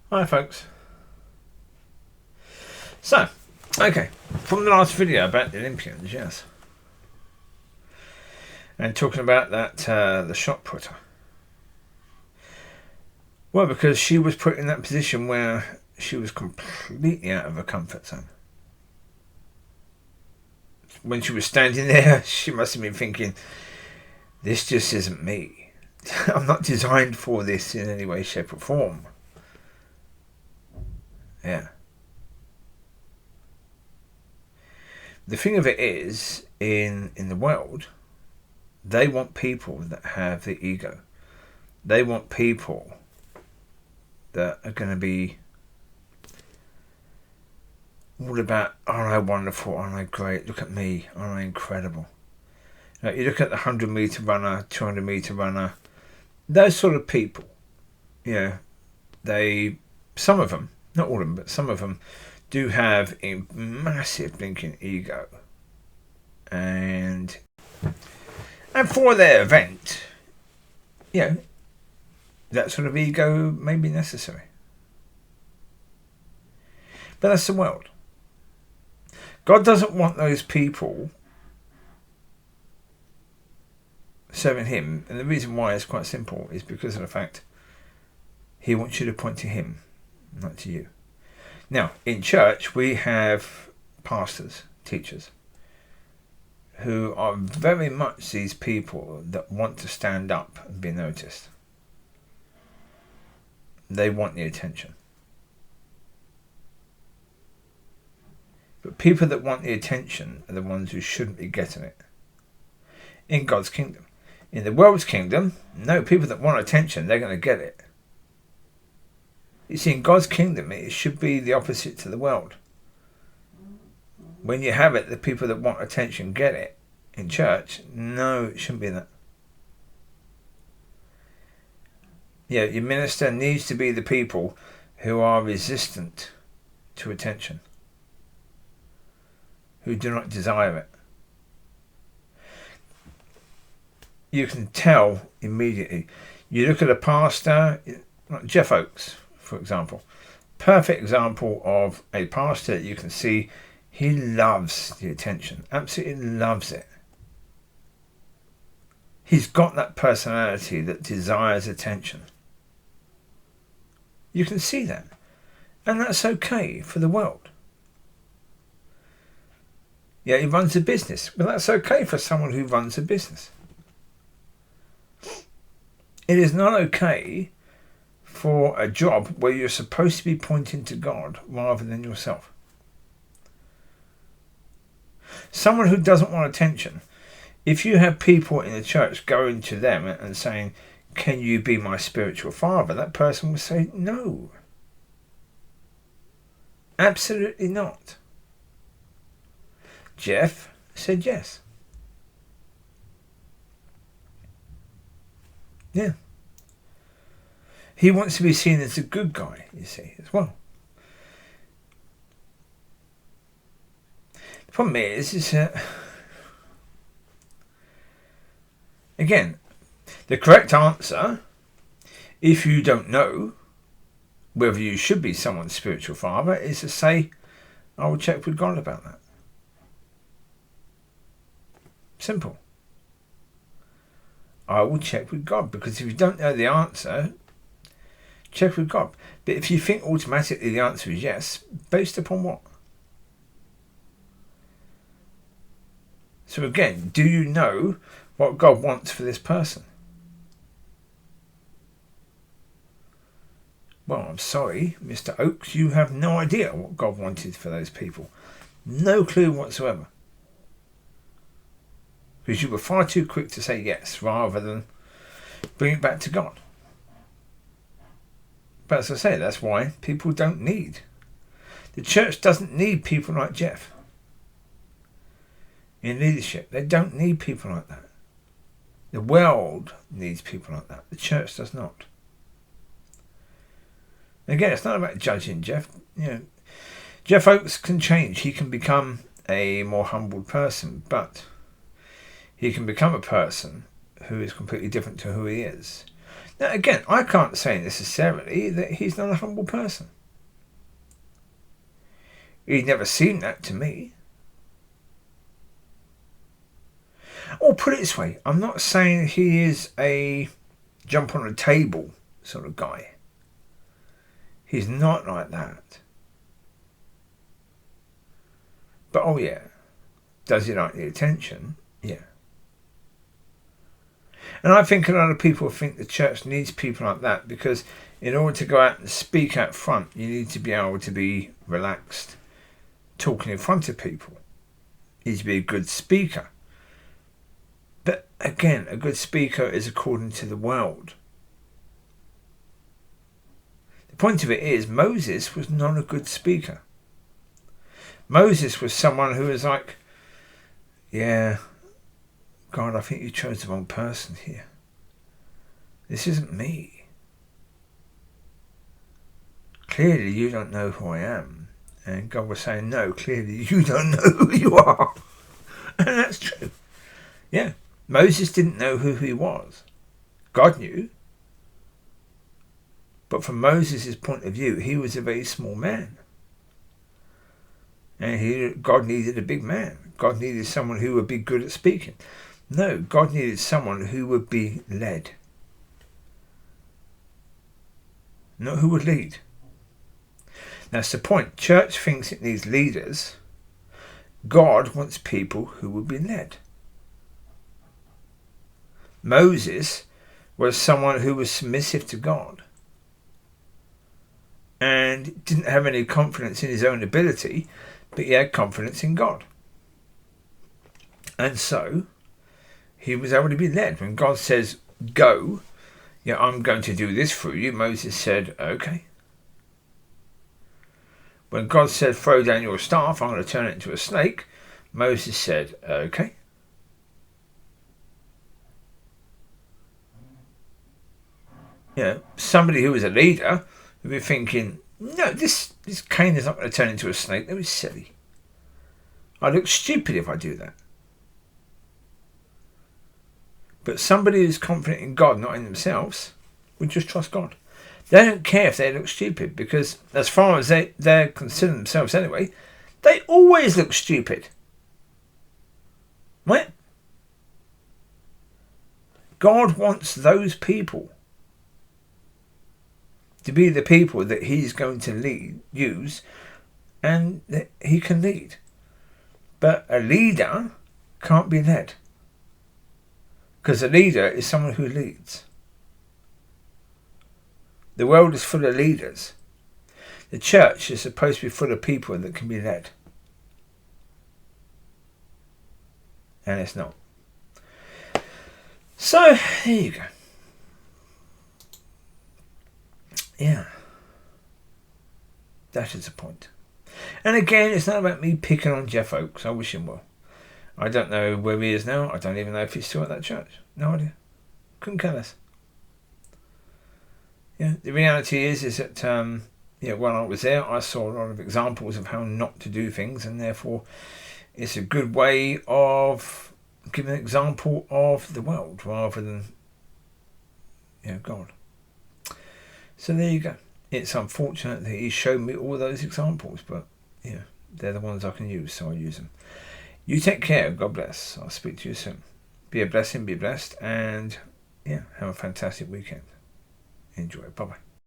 Hi folks. So, okay, from the last video about the Olympians, yes, and talking about that the shot putter. Well, because she was put in that position where she was completely out of her comfort zone. When she was standing there, she must have been thinking, "This just isn't me. I'm not designed for this in any way, shape, or form." Yeah. The thing of it is, in the world, they want people that have the ego. They want people that are going to be all about, aren't I wonderful, aren't I great, look at me, aren't I incredible. Now, you look at the 100 metre runner, 200 metre runner, those sort of people, some of them, not all of them, but some of them do have a massive blinking ego. And for their event, that sort of ego may be necessary. But that's the world. God doesn't want those people serving him, and the reason why is quite simple, is because of the fact he wants you to point to him, not to you. Now, in church, we have pastors, teachers, who are very much these people that want to stand up and be noticed. They want the attention. But people that want the attention are the ones who shouldn't be getting it. In God's kingdom. In the world's kingdom, no, people that want attention, they're going to get it. You see, in God's kingdom, it should be the opposite to the world. When you have it, the people that want attention get it. In church, no, it shouldn't be that. Your minister needs to be the people who are resistant to attention, who do not desire it. You can tell immediately. You look at a pastor, like Jeff Oakes, for example. Perfect example of a pastor. You can see he loves the attention. Absolutely loves it. He's got that personality that desires attention. You can see that. And that's okay for the world. He runs a business. Well, that's okay for someone who runs a business. It is not okay for a job where you're supposed to be pointing to God rather than yourself. Someone who doesn't want attention, if you have people in the church going to them and saying, "Can you be my spiritual father?" that person will say, "No. Absolutely not." Jeff said yes. Yeah. He wants to be seen as a good guy, you see, as well. The problem is again, the correct answer, if you don't know whether you should be someone's spiritual father, is to say, "I will check with God about that." Simple. I will check with God, because if you don't know the answer, check with God. But if you think automatically the answer is yes, based upon what? So again, do you know what God wants for this person? Well, I'm sorry, Mr. Oakes, you have no idea what God wanted for those people. No clue whatsoever. Because you were far too quick to say yes rather than bring it back to God. But as I say, that's why people don't need. The church doesn't need people like Jeff in leadership. They don't need people like that. The world needs people like that. The church does not. Again, it's not about judging Jeff. Jeff Oakes can change. He can become a more humbled person, but he can become a person who is completely different to who he is. Now, again, I can't say necessarily that he's not a humble person. He's never seemed that to me. Or put it this way, I'm not saying he is a jump on a table sort of guy. He's not like that. But oh yeah, does he like the attention? Yeah. And I think a lot of people think the church needs people like that, because in order to go out and speak out front, you need to be able to be relaxed, talking in front of people. You need to be a good speaker. But again, a good speaker is according to the world. The point of it is, Moses was not a good speaker. Moses was someone who was like, yeah, God, I think you chose the wrong person here. This isn't me. Clearly you don't know who I am. And God was saying, no, clearly you don't know who you are. And that's true. Yeah, Moses didn't know who he was. God knew. But from Moses' point of view, he was a very small man. And God needed a big man. God needed someone who would be good at speaking. No, God needed someone who would be led. Not who would lead. That's the point. Church thinks it needs leaders. God wants people who will be led. Moses was someone who was submissive to God and didn't have any confidence in his own ability, but he had confidence in God. And so he was able to be led. When God says, go, yeah, I'm going to do this for you, Moses said, okay. When God said, throw down your staff, I'm going to turn it into a snake, Moses said, okay. You know, somebody who was a leader would be thinking, no, this cane is not going to turn into a snake. That was silly. I look stupid if I do that. But somebody who's confident in God, not in themselves, would just trust God. They don't care if they look stupid, because as far as they're considering themselves anyway, they always look stupid. Right? God wants those people to be the people that he's going to use, and that he can lead. But a leader can't be led, because a leader is someone who leads. The world is full of leaders. The church is supposed to be full of people that can be led. And it's not. So, there you go. Yeah. That is the point. And again, it's not about me picking on Jeff Oakes. I wish him well. I don't know where he is now. I don't even know if he's still at that church. No idea. Couldn't care less. Yeah, the reality is that when I was there, I saw a lot of examples of how not to do things, and therefore it's a good way of giving an example of the world rather than God. So there you go. It's unfortunate that he showed me all those examples, but they're the ones I can use, so I use them. You take care. God bless. I'll speak to you soon. Be a blessing, be blessed, and have a fantastic weekend. Enjoy. Bye-bye.